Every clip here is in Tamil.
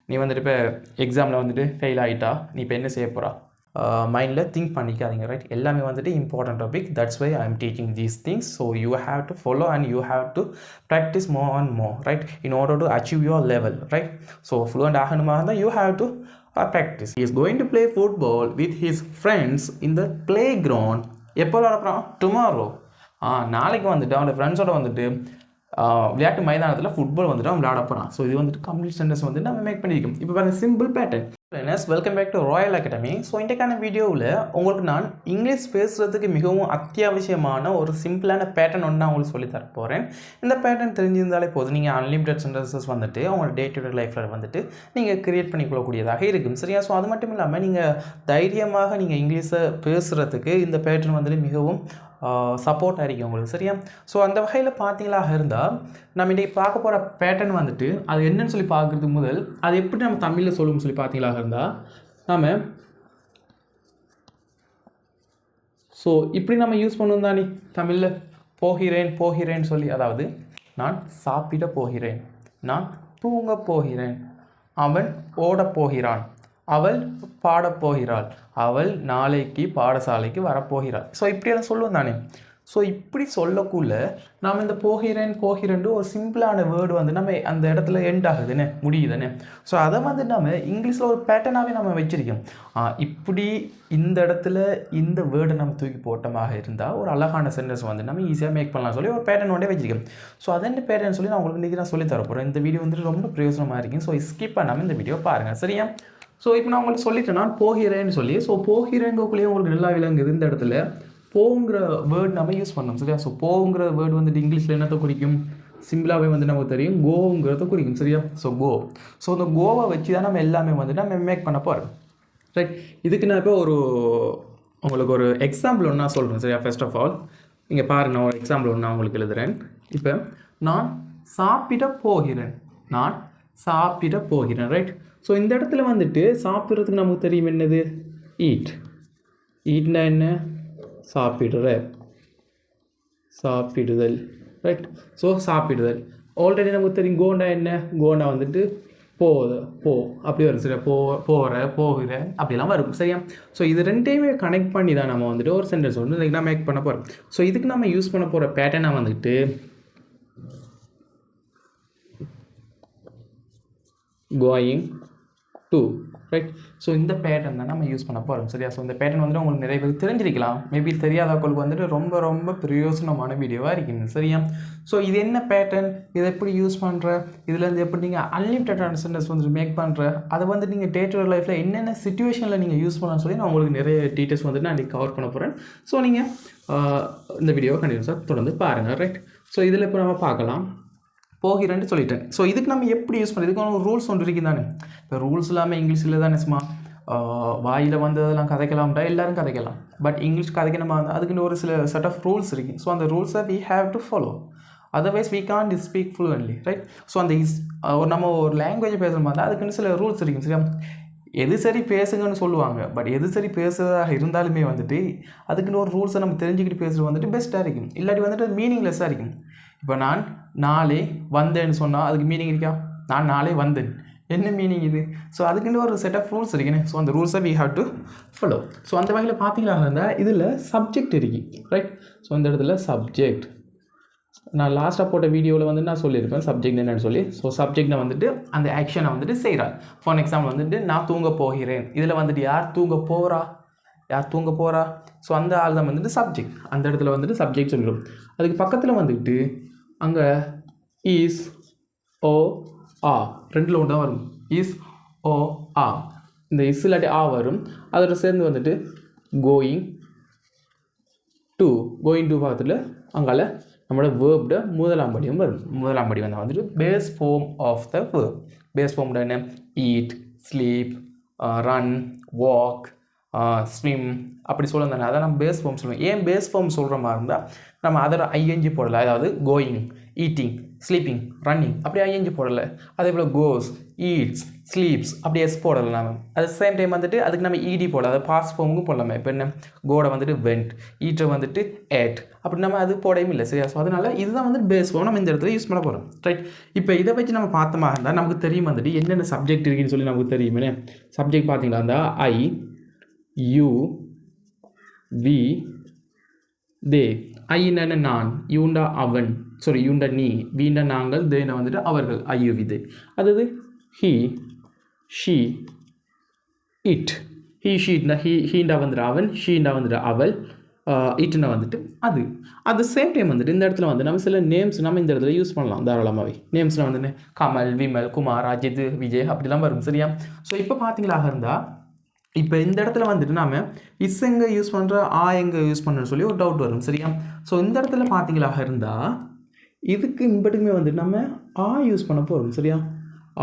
நீ வந்துட்டு இப்போ எக்ஸாமில் வந்துட்டு ஃபெயில் ஆகிட்டா நீ இப்போ என்ன செய்ய போகிறா மைண்டில் திங்க் பண்ணிக்காதீங்க ரைட் எல்லாமே வந்துட்டு important topic that's why I am teaching these things so you have to follow and you have to practice more and more right in order to achieve your level right so fluent ஆகணுமா இருந்தால் you have to practice. He is going to play football with his friends in the playground. எப்போ விளையாடுறான் டுமாரோ நாளைக்கு வந்துட்டு அவனோட ஃப்ரெண்ட்ஸோட வந்துட்டு விளையாட்டு மைதானத்தில் ஃபுட்பால் வந்துட்டு அவன் விளையாட போகிறான் ஸோ இது வந்துட்டு கம்ப்ளீட் சென்டென்ஸ் வந்துட்டு நம்ம மேக் பண்ணியிருக்கோம் இப்போ பாருங்க simple pattern welcome back to Royal Academy so இன்றைக்கான வீடியோவில் உங்களுக்கு நான் இங்கிலீஷ் பேசுகிறதுக்கு மிகவும் அத்தியாவசியமான ஒரு சிம்பிளான பேட்டர்ன் ஒன்று நான் உங்களுக்கு சொல்லி தர போகிறேன் இந்த பேட்டர்ன் தெரிஞ்சிருந்தாலே போதும் நீங்கள் அன்லிமிட்டட் சென்டென்சஸ் வந்துட்டு உங்களோட டே டு டே லைஃப்பில் வந்துட்டு நீங்கள் கிரியேட் பண்ணிக்கொள்ளக்கூடியதாக இருக்கும் சரியா ஸோ அது மட்டும் இல்லாமல் நீங்கள் தைரியமாக நீங்கள் இங்கிலீஷை பேசுகிறதுக்கு இந்த பேட்டர்ன் வந்துட்டு மிகவும் சப்போர்ட் ஆகிருக்கும் உங்களுக்கு சரியா ஸோ அந்த வகையில் பார்த்தீங்களாக இருந்தால் நம்ம இன்றைக்கி பார்க்க போகிற பேட்டர்ன் வந்துட்டு அது என்னன்னு சொல்லி பார்க்குறதுக்கு முதல் அது எப்படி நம்ம தமிழில் சொல்லணும்னு சொல்லி பார்த்தீங்களாக இருந்தால் நம்ம ஸோ இப்படி நம்ம யூஸ் பண்ணுவோம் தானே தமிழில் போகிறேன்னு சொல்லி அதாவது நான் சாப்பிட போகிறேன் நான் தூங்க போகிறேன் அவன் ஓடப் போகிறான் அவள் பாடப்போகிறாள் அவள் நாளைக்கு பாடசாலைக்கு வரப்போகிறாள் ஸோ இப்படியெல்லாம் சொல்லுவோம் தானே ஸோ இப்படி சொல்லக்குள்ள நாம் இந்த போகிறேன்ட்டு ஒரு சிம்பிளான வேர்டு வந்து நம்ம அந்த இடத்துல எண்ட் ஆகுதுன்னு முடியுதுன்னு ஸோ அதை வந்து நம்ம இங்கிலீஷில் ஒரு பேட்டர்னாகவே நம்ம வச்சுருக்கோம் இப்படி இந்த இடத்துல இந்த வேர்டை நம்ம தூக்கி போட்டமாக இருந்தால் ஒரு அழகான சென்டென்ஸ் வந்து நம்ம ஈஸியாக மேக் பண்ணலாம் சொல்லி ஒரு பேட்டர்ன் ஒன்றே வச்சுருக்கோம் ஸோ அதென்ன பேட்டர்ன் சொல்லி நான் உங்களுக்கு இன்றைக்கி நான் சொல்லி தரப்போகிறேன் இந்த வீடியோ வந்துட்டு ரொம்ப பிரயோஜனமாக இருக்கும் ஸோ ஸ்கிப் பண்ணாமல் இந்த வீடியோ பாருங்கள் சரியா ஸோ இப்போ நான் உங்களுக்கு சொல்லிட்டேன் நான் போகிறேன்னு சொல்லி ஸோ போகிறேங்கக்குள்ளேயே உங்களுக்கு நல்லா விளங்குது இந்த இடத்துல போங்கிற வேர்டு நம்ம யூஸ் பண்ணோம் சரியா ஸோ போங்கிற வேர்டு வந்துட்டு இங்கிலீஷில் என்னத்தை குறிக்கும் சிம்பிளாகவே வந்து நமக்கு தெரியும் கோங்கிறத குறிக்கும் சரியா ஸோ கோ ஸோ அந்த கோவை வச்சு தான் நம்ம எல்லாமே வந்துட்டு நம்ம மேக் பண்ண போகிறோம் ரைட் இதுக்கு நான் இப்போ உங்களுக்கு ஒரு எக்ஸாம்பிள் ஒன்று நான் சொல்கிறேன் சரியா ஃபர்ஸ்ட் ஆஃப் ஆல் இங்கே பாருங்க நான் ஒரு எக்ஸாம்பிள் ஒன்று நான் உங்களுக்கு எழுதுகிறேன் இப்போ நான் சாப்பிட போகிறேன் ரைட் ஸோ இந்த இடத்துல வந்துட்டு சாப்பிட்றதுக்கு நமக்கு தெரியும் என்னது ஈட்னா என்ன சாப்பிடுதல் ரைட் ஸோ சாப்பிடுதல் ஆல்ரெடி நமக்கு தெரியும் கோண்டா என்ன கோண்டா வந்துட்டு போ அப்படி வரும் சரியா போகிற அப்படிலாம் வரும் சரியா ஸோ இது ரெண்டையுமே கனெக்ட் பண்ணி தான் நம்ம வந்துட்டு ஒரு சென்டென்ஸ் வந்து இன்றைக்கி நான் மேக் பண்ண போகிறோம் ஸோ இதுக்கு நம்ம யூஸ் பண்ண போகிற பேட்டர்னை வந்துட்டு கோயிங் டு ரைட் ஸோ இந்த பேட்டர்ன் தான் நம்ம யூஸ் பண்ண போகிறோம் சரியா ஸோ இந்த பேட்டர்ன் வந்துட்டு உங்களுக்கு நிறைய பேர் தெரிஞ்சிருக்கலாம் மேபி தெரியாதவங்களுக்கு வந்துட்டு ரொம்ப ரொம்ப பிரயோஜனமான வீடியோவாக இருக்கும் சரியா ஸோ இது என்ன பேட்டர்ன் இதை எப்படி யூஸ் பண்ணுற இதுலேருந்து எப்படி நீங்கள் அன்லிமிட்டட் சென்டென்ஸ் வந்து மேக் பண்ணுற அதை வந்து நீங்கள் டே டு டே லைஃப்பில் என்னென்ன சிச்சுவேஷனில் நீங்கள் யூஸ் பண்ணலாம்னு சொல்லி நான் உங்களுக்கு நிறைய டீட்டெயில்ஸ் வந்துட்டு நான் இன்றைக்கி கவர் பண்ண போகிறேன் ஸோ நீங்கள் இந்த வீடியோவை கண்டினியூஸாக தொடர்ந்து பாருங்கள் ரைட் ஸோ இதில் இப்போ நம்ம பார்க்கலாம் போகிறேன்னு சொல்லிட்டேன் ஸோ இதுக்கு நம்ம எப்படி யூஸ் பண்ணுறது இதுக்கு ஒரு ரூல்ஸ் ஒன்று இருக்குது தானே இப்போ ரூல்ஸ் இல்லாமல் இங்கிலீஷில் தானே சும்மா வாயில் வந்ததெல்லாம் கதைக்கலாம்டா எல்லோரும் கதைக்கலாம் பட் இங்கிலீஷ் கதைக்கணுமா இருந்தால் அதுக்குன்னு ஒரு சில செட் ஆஃப் ரூல்ஸ் இருக்குது ஸோ அந்த ரூல்ஸை we have to follow otherwise we can't speak fluently right so அந்த நம்ம ஒரு லாங்குவேஜ் பேசுகிற மாதிரி அதுக்குன்னு சில ரூல்ஸ் இருக்குது சரியா எது சரி பேசுங்கன்னு சொல்லுவாங்க பட் எது சரி பேசுறதாக இருந்தாலுமே வந்துட்டு அதுக்குன்னு ஒரு ரூல்ஸை நம்ம தெரிஞ்சுக்கிட்டு பேசுகிறது வந்துட்டு பெஸ்ட்டாக இருக்கும் இல்லாட்டி வந்துட்டு மீனிங்லெஸ்ஸாக இருக்கும் இப்போ நான் நாளே வந்தேன்னு சொன்னால் அதுக்கு மீனிங் இருக்கா நான் நாளே வந்தேன் என்ன மீனிங் இது ஸோ அதுக்குன்னு ஒரு செட் ஆஃப் ரூல்ஸ் இருக்குன்னு ஸோ அந்த ரூல்ஸை we have to follow so அந்த வகையில் பார்த்தீங்களா இருந்தால் இதில் சப்ஜெக்ட் இருக்கு ரைட் ஸோ இந்த இடத்துல சப்ஜெக்ட் நான் லாஸ்ட்டாக போட்ட வீடியோவில் வந்து நான் சொல்லியிருப்பேன் சப்ஜெக்ட் என்னென்னு சொல்லி ஸோ சப்ஜெக்டை வந்துட்டு அந்த ஆக்ஷனை வந்துட்டு செய்கிறார் ஃபார் எக்ஸாம்பிள் வந்துட்டு நான் தூங்க போகிறேன் இதில் வந்துட்டு யார் தூங்க போகிறா ஸோ அந்த ஆள் தான் வந்துட்டு சப்ஜெக்ட் அந்த இடத்துல வந்துட்டு சப்ஜெக்ட் சொல்லிடும் அதுக்கு பக்கத்தில் வந்துட்டு அங்கே இஸ் ஓ ஆ ரெண்டில் ஒன்று தான் வரும் இஸ் ஓ ஆ இந்த இஸ் இல்லாட்டி ஆ வரும் அதோட சேர்ந்து வந்துட்டு கோயிங் டு பக்கத்தில் அங்கால நம்மளோட வேர்ப்ட முதலாம் படியும் வரும் முதலாம் படி வந்தால் வந்துட்டு base form of the verb base ஃபார்ம்ட என்ன eat sleep run walk swim அப்படி சொல்லுவோம் தானே அதை நம்ம பேஸ் ஃபார்ம் சொல்லுவோம் ஏன் பேஸ் ஃபார்ம் சொல்கிற மாதிரி இருந்தால் நம்ம அதர் ஐஎன்ஜி போடலாம் அதாவது கோயிங் ஈட்டிங் ஸ்லீப்பிங் ரன்னிங் அப்படி ஐஎன்ஜி போடலை. அதே போல் கோஸ் ஈட்ஸ் ஸ்லீப்ஸ் அப்படி எஸ் போடலை நம்ம. அட் சேம் டைம் வந்துட்டு அதுக்கு நம்ம இடி போடலாம், அதை பாஸ்ட் ஃபார்முக்கும் போடலாமே. இப்போ என்ன கோடை வந்துட்டு வெண்ட், ஈட்டை வந்துட்டு ஏட் அப்படி நம்ம அது போடவும் இல்லை சரியா. ஸோ அதனால் இதுதான் வந்துட்டு பேஸ் ஃபார்ம் நம்ம இந்த இடத்துல யூஸ் பண்ண போகிறோம் ரைட். இப்போ இதை வச்சு நம்ம பார்த்தோமா இருந்தால் நமக்கு தெரியும் வந்துட்டு என்னென்ன சப்ஜெக்ட் இருக்குன்னு சொல்லி நமக்கு தெரியுமே. சப்ஜெக்ட் பார்த்தீங்களா இருந்தால் ஐ யூ வி தே. ஐன்னா நான், யூண்டா அவன், சாரி யூண்டா நீ, வீண்டா நாங்கள், தேனா வந்துட்டு அவர்கள், ஐயோ விதை. அதாவது ஹீ ஷீ இட். ஷீட்னா ஹீண்டா வந்துட்டு அவன், ஷீண்டா வந்துட்டு அவள், இட்டுனா வந்துட்டு அது. அட் த சேம் டைம் வந்துட்டு இந்த இடத்துல வந்து நம்ம சில நேம்ஸ் நம்ம இந்த இடத்துல யூஸ் பண்ணலாம் தாராளமாகவே. நேம்ஸ்னால் வந்துட்டு கமல், விமல், குமார், அஜித், விஜய் அப்படிலாம் வரும் சரியா. ஸோ இப்போ பார்த்தீங்களா இருந்தால் இப்போ இந்த இடத்துல வந்துட்டு நாம் இஸ் எங்கே யூஸ் பண்ணுற ஆ எங்கே யூஸ் பண்ணுறன்னு சொல்லி ஒரு டவுட் வரும் சரியா. ஸோ இந்த இடத்துல பார்த்தீங்களா இருந்தால் இதுக்கு இம்பட்டுக்குமே வந்துட்டு நம்ம ஆ யூஸ் பண்ண போகிறோம் சரியா.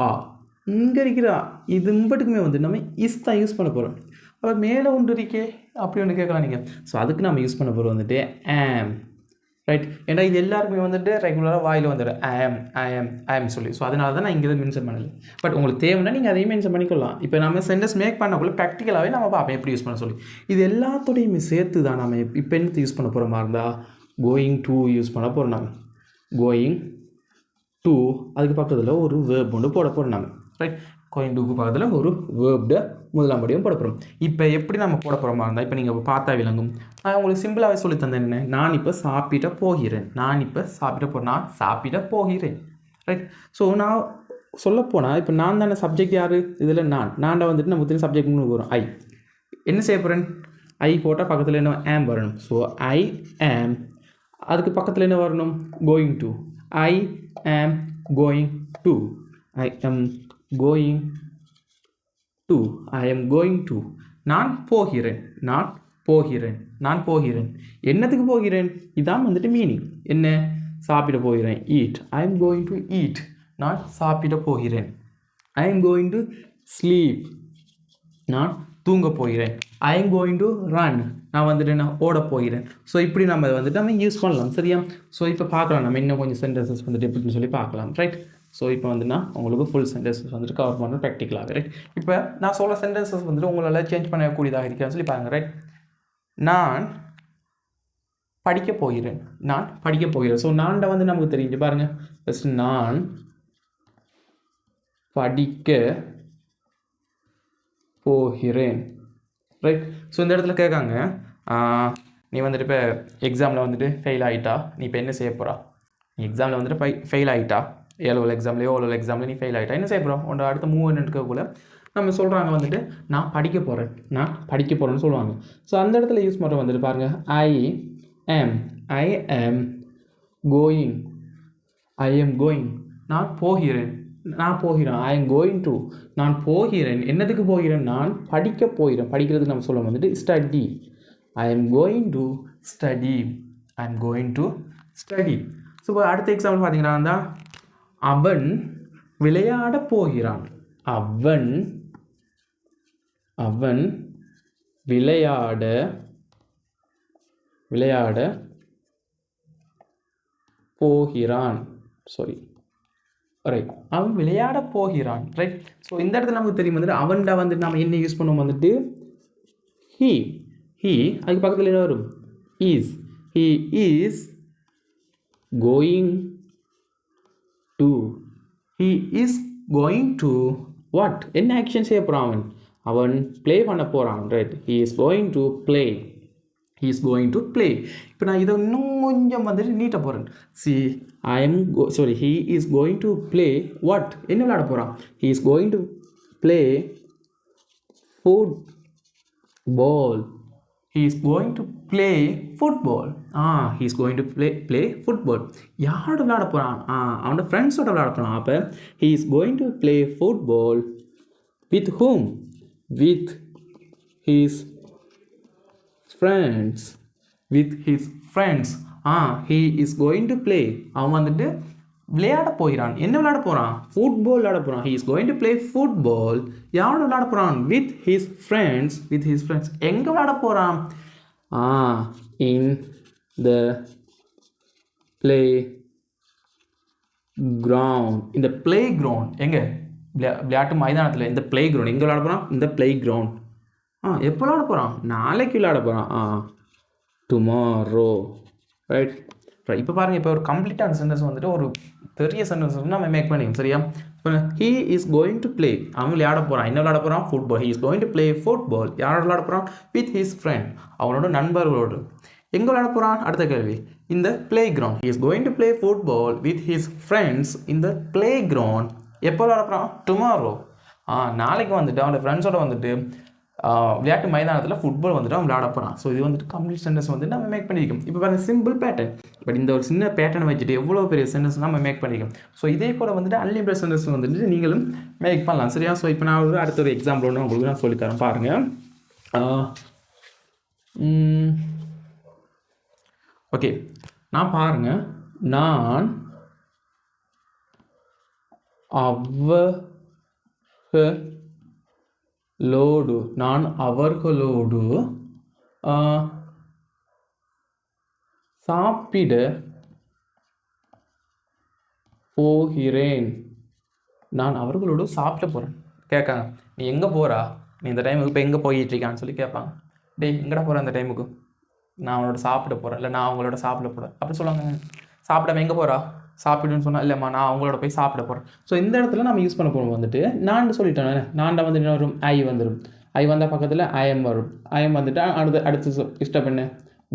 ஆ இங்கே இருக்கிற இது இம்பட்டுக்குமே வந்துட்டு நம்ம இஸ் தான் யூஸ் பண்ண போகிறோம். அப்புறம் மேலே ஒன்று இருக்கே அப்படி ஒன்று கேட்கலாம் நீங்கள். ஸோ அதுக்கு நம்ம யூஸ் பண்ண போகிறோம் வந்துட்டு ஆம் ரைட். ஏன்னா இது எல்லாருக்குமே வந்துட்டு ரெகுலராக வாயில் வந்துடும் ஐஎம் சொல்லி. ஸோ அதனால தான் நான் இங்கே தான் மென்ஷன் பண்ணலை. பட் உங்களுக்கு தேவைன்னா நீங்கள் அதையும் மென்ஷன் பண்ணிக்கலாம். இப்போ நம்ம சென்டென்ஸ் மேக் பண்ணக்குள்ள ப்ராக்டிக்கலாகவே நம்ம பார்ப்போம் எப்படி யூஸ் பண்ண சொல்லி. இது எல்லாத்தோடையுமே சேர்த்து தான் நம்ம இப்போ என்னத்தை யூஸ் பண்ண போகிற மாதிரி இருந்தால் கோயிங் டு யூஸ் பண்ண போகிறோம். நம்ம கோயிங் டு அதுக்கு பக்கத்தில் ஒரு வேர்ப் ஒன்று போட போகிறோம் நம்ம ரைட். கோயிங் டுக்கு பக்கத்தில் ஒரு வேர்ப்ட முதலாம் படியும் போட போகிறோம். இப்போ எப்படி நம்ம போட போகிற மாதிரி இருந்தால் இப்போ நீங்கள் பார்த்தா விளங்கும். நான் உங்களுக்கு சிம்பிளாகவே சொல்லி தந்தேன் என்ன, நான் இப்போ சாப்பிட போகிறேன், நான் இப்போ சாப்பிட போகிறேன், நான் சாப்பிட போகிறேன் ரைட். ஸோ நான் சொல்லப்போனால் இப்போ நான் தானே சப்ஜெக்ட் யார் இதில் நான்டா வந்துட்டு நம்ம திரும்ப சப்ஜெக்ட் முன்னு போகிறோம். ஐ என்ன செய்ய போகிறேன், ஐ போட்டால் பக்கத்தில் என்ன ஆம் வரணும். ஸோ ஐ ஆம், அதுக்கு பக்கத்தில் என்ன வரணும், going to. I am going to, I am going to, I am going to. நான் போகிறேன், நான் போகிறேன், நான் போகிறேன். என்னத்துக்கு போகிறேன், இதான் வந்துட்டு மீனிங். என்ன, சாப்பிட போகிறேன், eat. I am going to eat, நான் சாப்பிட போகிறேன். I am going to sleep, நான் தூங்க போகிறேன். I am going to run, நான் வந்துட்டு என்ன ஓட போகிறேன். ஸோ இப்படி நம்ம வந்துட்டு நம்ம யூஸ் பண்ணலாம் சரியா. ஸோ இப்போ பார்க்கலாம் நம்ம இன்னும் கொஞ்சம் சென்டென்சஸ் வந்துட்டு எப்படின்னு சொல்லி பார்க்கலாம் ரைட். ஸோ இப்போ வந்துன்னா உங்களுக்கு ஃபுல் சென்டென்சஸ் வந்துட்டு கவர் பண்ணுறது ப்ராக்டிக்கலாக ரைட். இப்போ நான் சொல்ல சென்டென்சஸ் வந்துட்டு உங்களால் சேஞ்ச் பண்ணக்கூடியதாக இருக்கிறான்னு சொல்லி பாருங்கள் ரைட். நான் படிக்க போகிறேன், நான் படிக்க போகிறேன். ஸோ நான்ட வந்து நமக்கு தெரிஞ்சு பாருங்கள். ஃபஸ்ட் நான் படிக்க போகிறேன் ரைட். ஸோ இந்த இடத்துல கேட்காங்க நீ வந்துட்டு இப்போ எக்ஸாமில் வந்துட்டு ஃபெயில் ஆகிட்டா நீ இப்போ என்ன செய்ய போகிறா. நீ எக்ஸாமில் வந்துட்டு ஃபெயில் ஆகிட்டா, ஏழு எக்ஸாம்லேயோ ஓலோ எக்ஸாம்லேயோ நீ ஃபெயில் ஆகிட்டா என்ன செய்ய போகிறோம். உன்னோட அடுத்த மூவ் இருக்கக்குள்ள நம்ம சொல்கிறாங்க வந்துட்டு நான் படிக்க போகிறேன், நான் படிக்க போகிறேன்னு சொல்லுவாங்க. ஸோ அந்த இடத்துல யூஸ் பண்ணுற வந்துட்டு பாருங்கள். ஐ am going, I am going, நான் போகிறேன், நான் போகிறேன். ஐ எம் கோயிங் டு, நான் போகிறேன். என்னதுக்கு போகிறேன், நான் படிக்க போகிறேன். படிக்கிறதுக்கு நம்ம சொல்ல வந்துட்டு study. I am going to study, I am going to study. So இப்போ அடுத்த எக்ஸாம்பிள் பார்த்தீங்கன்னா அவன் விளையாட போகிறான், அவன் அவன் விளையாட போகிறான். சாரி ரைட், அவன் விளையாட போகிறான் ரைட். ஸோ இந்த இடத்துல நமக்கு தெரியும் வந்துட்டு அவன்டா வந்துட்டு நம்ம என்ன யூஸ் பண்ணுவோம் வந்துட்டு ஹீ. அதுக்கு பக்கத்தில் என்ன வரும், is. He is going to, he is going to what, என்ன ஆக்ஷன் செய்ய போகிறான், அவன் ப்ளே பண்ண போகிறான் right. He is going to play, he is going to play. இப்போ நான் இதை இன்னும் கொஞ்சம் வந்துட்டு நீட்ட போகிறேன். He is going to play what, என்ன விளையாட போகிறான். He is going to play football, he is going to play football. He is going to play football. யாரோட விளையாட போகிறான், அவனோட ஃப்ரெண்ட்ஸோட விளையாட போகிறான். அப்போ he is going to play football with whom, with his friends, with his friends. He is going to play, அவன் வந்துட்டு விளையாட போகிறான். என்ன விளையாட போகிறான், ஃபுட்பால் விளையாட போகிறான். he is going to play football. யாரோட விளையாட போகிறான், with his friends, with his friends. எங்கே விளையாட போகிறான், in the play கிரவுண்ட். இந்த ப்ளே கிரவுண்ட் எங்கே? விளையாட்டு மைதானத்தில். இந்த ப்ளே கிரவுண்ட் எங்கே விளையாட போகிறான்? இந்த ப்ளே கிரவுண்ட். எப்போ விளையாட போகிறான்? நாளைக்கு விளையாட போகிறான். டுமாரோ. ரைட். இப்போ பாருங்கள், இப்போ ஒரு கம்ப்ளீட்டான சென்டென்ஸ் வந்துட்டு ஒரு பெரிய சென்டென்ஸ் வந்து நம்ம மேக் பண்ணிக்கணும். சரியா? இப்போ he is going to play. அவன் விளையாட போகிறான். என்ன விளையாட போகிறான்? Football. He is going to play football. யாரோட விளையாட போகிறான்? With his friend. அவனோட நண்பர்களோடு. எங்கே விளையாட போகிறான்? அடுத்த கேள்வி. இந்த play ground. He is going to play football with his friends இந்த ப்ளே கிரவுண்ட். எப்போ விளையாட போகிறான்? டுமாரோ. நாளைக்கு வந்துட்டு அவனோட ஃப்ரெண்ட்ஸோட வந்துட்டு விளையாட்டு மைதானத்தில் ஃபுட்பால் வந்துட்டு அவன் விளையாட போகிறான். ஸோ இது வந்துட்டு கம்ப்ளீட் சென்டென்ஸ் வந்துட்டு நம்ம மேக் பண்ணியிருக்கோம். இப்போ பாருங்கள், சிம்பிள் பேட்டர்ன். பட் இந்த ஒரு சின்ன பேட்டர்னை வச்சுட்டு எவ்வளோ பெரிய சென்டென்ஸ் நம்ம மேக் பண்ணியிருக்கோம். ஸோ இதே போல் வந்துட்டு அன்லிமிட்டட் சென்டென்ஸ் வந்துட்டு நீங்களும் மேக் பண்ணலாம். சரியா? ஸோ இப்போ நான் ஒரு அடுத்த ஒரு எக்ஸாம்பிள் ஒன்று உங்களுக்கு நான் சொல்லித்தரேன் பாருங்கள். ஓகே, நான் பாருங்கள், நான் அவர்களோடு சாப்பிட போகிறேன். நான் அவர்களோடு சாப்பிட போகிறேன். கேட்காங்க, நீ எங்கே போகிறா? நீ இந்த டைமுக்கு இப்போ எங்கே போயிட்டு இருக்கான்னு சொல்லி கேட்பாங்க. டேய், எங்கடா போகிறேன் அந்த டைமுக்கு? நான் அவனோட சாப்பிட போகிறேன், இல்லை நான் அவங்களோட சாப்பிட போகிறேன் அப்படி சொல்லுவாங்க. சாப்பிடாம எங்கே போகிறா? சாப்பிடுன்னு சொன்னால், இல்லைம்மா நான் அவங்களோட போய் சாப்பிட போகிறேன். ஸோ இந்த இடத்துல நம்ம யூஸ் பண்ண போகிறோம் வந்துட்டு நான் சொல்லிட்டேன். நான்டா வந்துட்டு வரும் ஐ வந்துடும். ஐ வந்தால் பக்கத்தில் ஐஎம் வரும். ஐஎம் வந்துட்டு அடுத்து இஷ்டம் என்ன?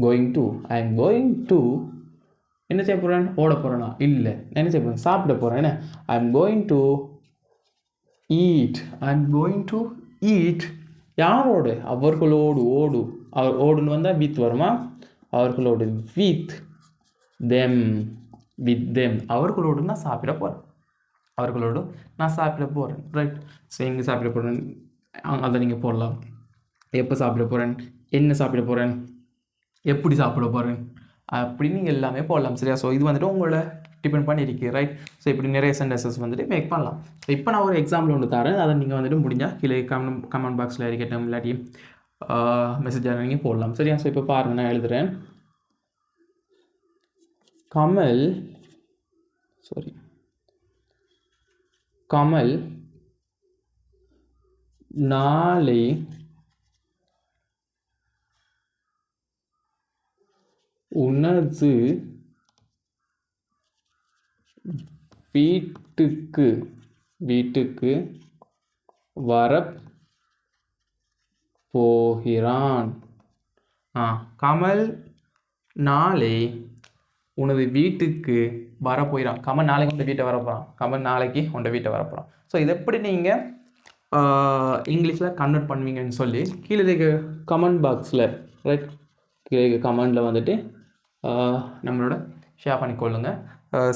Going to. I am going to என்ன செய்ய போகிறேன்? ஓட போகிறேன்னா? இல்லை, என்ன செய்ய போகிறேன்? சாப்பிட போகிறேன். என்ன? I am going to eat. I am going to eat. யாரோடு? அவர்களோடு. அவர் ஓடுன்னு வந்தால் வித் வருமா? அவர்களோடு. With them. With them. அவர்களோடு நான் சாப்பிட போகிறேன். ரைட். ஸோ எங்கே சாப்பிட போகிறேன் அதை நீங்கள் போடலாம். எப்போ சாப்பிட போகிறேன், என்ன சாப்பிட போகிறேன், எப்படி சாப்பிட போகிறேன் அப்படின்னு நீங்கள் எல்லாமே போடலாம். சரியா? ஸோ இது வந்துட்டு உங்களோட டிபெண்ட் பண்ணியிருக்கு. ரைட். ஸோ இப்படி நிறைய சென்டென்சஸ் வந்துட்டு மேக் பண்ணலாம். ஸோ இப்போ நான் ஒரு எக்ஸாம்பிள் ஒன்று தரேன். அதை நீங்கள் வந்துட்டு முடிஞ்சால் கீழே கமெண்ட் பாக்ஸில் இருக்கட்டும், இல்லாட்டி மெசேஜாக நீங்கள் போடலாம். சரியா? ஸோ இப்போ பாருங்கள், நான் எழுதுகிறேன். கமல் நாளை உனது வீட்டுக்கு வரப்போகிறான். கமல் நாளை உனது வீட்டுக்கு வரப்போகிறான். கமல் நாளைக்கு உங்கள் வீட்டை வரப்போகிறான். கமல் நாளைக்கு உங்கள் வீட்டை வரப்போகிறான். ஸோ இது எப்படி நீங்கள் இங்கிலீஷில் கன்வெர்ட் பண்ணுவீங்கன்னு சொல்லி கீழே இருக்க கமெண்ட் பாக்ஸில், ரைட், கீழே இருக்க கமெண்டில் வந்துட்டு நம்மளோட ஷேர் பண்ணிக்கொள்ளுங்கள்.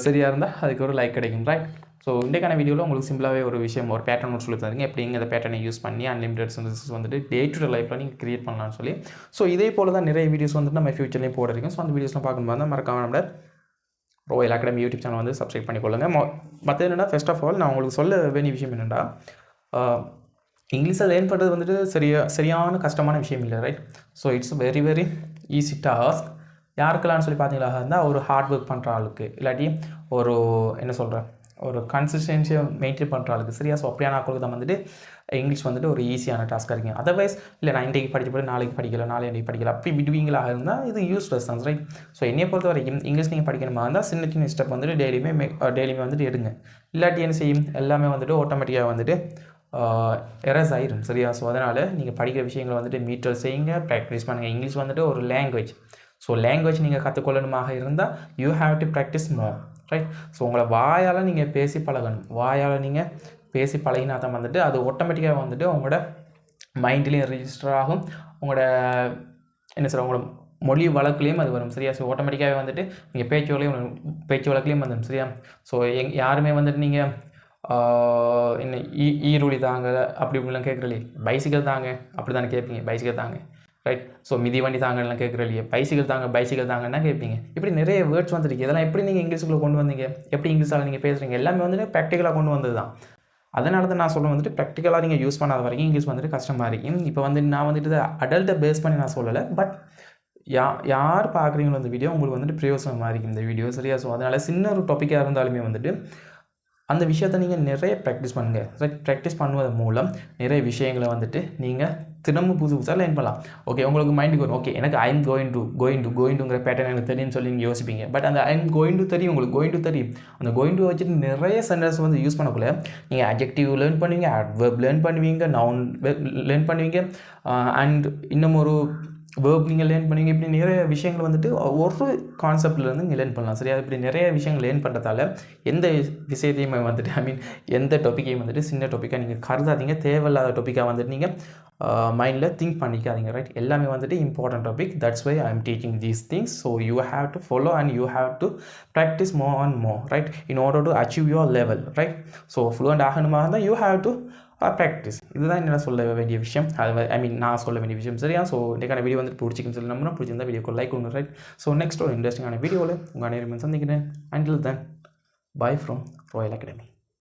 சரியாக இருந்தால் அதுக்கு ஒரு லைக் கிடைக்கும். ரைட். ஸோ இன்றைக்கான வீடியோவில் உங்களுக்கு சிம்பிளாகவே ஒரு விஷயம், ஒரு பேட்டர்ன் ஒன்று சொல்லி தந்தீங்க. எப்படி இந்த பேட்டர்னை யூஸ் பண்ணி அன்லிமிட்டட் சென்டென்சஸ் வந்துட்டு டே டு டே லைஃப்பில் நீங்கள் கிரியேட் பண்ணலாம்னு சொல்லி. ஸோ இதே போல் தான் நிறைய வீடியோஸ் வந்துட்டு நம்ம ஃபியூச்சர்லேயும் போட இருக்கும். ஸோ அந்த வீடியோஸ்லாம் பார்க்கும்போது தான் மறக்காம நம்மளோட ரோயல் அகாடமி யூடியூப் சேனல் வந்து சப்ஸ்கிரைப் பண்ணிக்கொள்ளுங்கள். மற்ற என்னென்னா, ஃபர்ஸ்ட் ஆஃப் ஆல் நான் உங்களுக்கு சொல்ல வேண்டிய விஷயம் என்னென்னா, இங்கிலீஷை லேர்ன் பண்ணுறது வந்துட்டு சரியான கஷ்டமான விஷயம் இல்லை. Right. So it's very very easy task. யாருக்கெல்லாம் சொல்லி பார்த்தீங்களா இருந்தால், ஒரு ஹார்ட் ஒர்க் பண்ணுற ஆளுக்கு, இல்லாட்டி ஒரு என்ன சொல்கிறேன், ஒரு கன்சிஸ்டன்சியை மெயின்டைன் பண்ணுற ஆளுக்கு. சரியா? ஸோ அப்படியான ஆட்களுக்கு தான் வந்துட்டு இங்கிலீஷ் வந்துட்டு ஒரு ஈஸியான டாஸ்க்காக இருக்குங்க. அதர்வைஸ் இல்லை நான் இன்றைக்கு படிக்கப்போ நாளைக்கு படிக்கல, நாளைக்கு படிக்கல அப்படி விடுவீங்களாக இருந்தால் இது யூஸ்லெஸ் தான். ரைட். ஸோ என்னையை பொறுத்த வரைக்கும் இங்கிலீஷ் நீங்கள் படிக்கணுமா இருந்தால் சின்ன சின்ன ஸ்டெப் வந்துட்டு டெய்லியுமே வந்துட்டு எடுங்க. இல்லாட்டி என்ன செய்யும், எல்லாமே வந்துட்டு ஆட்டோமேட்டிக்காக வந்துட்டு எரஸ் ஆயிரும். சரியா? ஸோ அதனால் நீங்கள் படிக்கிற விஷயங்களை வந்துட்டு மீட்டர் செய்யுங்க, ப்ராக்டிஸ் பண்ணுங்கள். இங்கிலீஷ் வந்துட்டு ஒரு லாங்குவேஜ். ஸோ லாங்குவேஜ் நீங்கள் கற்றுக்கொள்ளணுமாக இருந்தால் you have to practice more. Right. So உங்களை வாயால் நீங்கள் பேசி பழகணும். வாயால் நீங்கள் பேசி பழகினா தான் வந்துட்டு அது ஆட்டோமேட்டிக்காக வந்துட்டு உங்களோட மைண்ட்லேயும் ரெஜிஸ்டர் ஆகும். உங்களோட என்ன சொல்கிற உங்களோட மொழி வழக்குலேயும் அது வரும். சரியா? ஸோ ஆட்டோமேட்டிக்காகவே வந்துட்டு நீங்கள் பேச்சு வழக்குலேயும் வந்துடும். சரியா? ஸோ யாருமே வந்துட்டு நீங்கள் என்ன ஈருளி தாங்க அப்படி இப்படிலாம் கேட்குறலையே, பைசிக்கல் தாங்க அப்படி தானே கேட்பீங்க, பைசிக்கல் தாங்க. ரைட். ஸோ மிதி வண்டி தாங்கலாம் கேட்குறலையே, பைசிக்கல் தாங்கன்னா கேட்பீங்க. இப்படி நிறைய வேர்ட்ஸ் வந்துருக்கு. இதெல்லாம் எப்படி நீங்கள் இங்கிலீஷுக்குள்ளே கொண்டு வந்தீங்க, எப்படி இங்கிலீஷால் நீங்கள் பேசுகிறீங்க, எல்லாமே வந்துட்டு ப்ராக்டிக்கலாக கொண்டு வந்தது தான். அதனால தான் நான் சொல்ல வந்துட்டு ப்ராக்டிக்கலாக நீங்கள் யூஸ் பண்ணாத வரைக்கும் இங்கிலீஷ் வந்துட்டு கஷ்டமாக இருக்கும். இப்போ வந்து நான் வந்துட்டு அடல்ட்டை பேஸ் பண்ணி நான் சொல்லலை, பட் யார் பார்க்குறீங்களோ அந்த வீடியோ உங்களுக்கு வந்துட்டு பிரயோசனமாக இருக்கும் இந்த வீடியோ சரியா. ஸோ அதனால் சின்ன ஒரு டாப்பிக்காக இருந்தாலுமே வந்துட்டு அந்த விஷயத்தை நீங்கள் நிறைய ப்ராக்டிஸ் பண்ணுங்கள். ரைட், ப்ராக்டிஸ் பண்ணுவதன் மூலம் நிறைய விஷயங்களை வந்துட்டு நீங்கள் திரும்ப புதுசாக லேர்ன் பண்ணலாம். ஓகே, உங்களுக்கு மைண்டுக்கு வரும், ஓகே எனக்கு ஐம் கோயின்டுங்கிற பேட்டர்ன் எனக்கு தெரியும்னு சொல்லி நீங்கள் யோசிப்பீங்க. பட் அந்த ஐம் கோயிங் டு தெரியும், உங்களுக்கு கோயிங் டு தெரியும். அந்த கோயிங் டு வச்சுட்டு நிறைய சென்டென்ஸ் வந்து யூஸ் பண்ணக்குள்ள நீங்கள் அட்ஜெக்டிவ் லேர்ன் பண்ணுவீங்க, அட்வர்ப் லேர்ன் பண்ணுவீங்க, நவுன் லேர்ன் பண்ணுவீங்க, அண்ட் இன்னும் ஒரு வேர்ப் நீங்கள் லேர்ன் பண்ணுவீங்க. இப்படி நிறைய விஷயங்கள் வந்துட்டு ஒரு கான்செப்ட்லேருந்து நீங்கள் லேர்ன் பண்ணலாம் சரியா. இப்படி நிறைய விஷயங்கள் லேர்ன் பண்ணுறதால எந்த விஷயத்தையுமே வந்துட்டு எந்த டாப்பிக்கையும் வந்துட்டு சின்ன டாப்பிக்காக நீங்கள் கருதாதீங்க. தேவையில்லாத டாப்பிக்காக வந்துட்டு நீங்கள் மைண்டில் திங்க் பண்ணிக்காதீங்க. ரைட், எல்லாமே வந்துட்டு important topic. That's why I am teaching these things. So you have to follow and you have to practice more and more. Right, in order to achieve your level. Right, so fluent ஆகணுமாக இருந்தால் யூ ஹேவ் டு ப்ராக்டிஸ். இதுதான் என்ன சொல்ல வேண்டிய விஷயம். அது நான் சொல்ல வேண்டிய விஷயம் சரியா. ஸோ இன்றைக்கான வீடியோ வந்து பிடிச்சிக்குன்னு சொல்லி நம்புறேன். பிடிச்சிருந்தா வீடியோக்கு லைக் கொடுங்க. ரைட், ஸோ நெக்ஸ்ட் ஒரு இன்ட்ரெஸ்டிங்கான வீடியோவில் உங்கள் அனைவரும் சந்திக்கிறேன். Until then, by from Royal academy.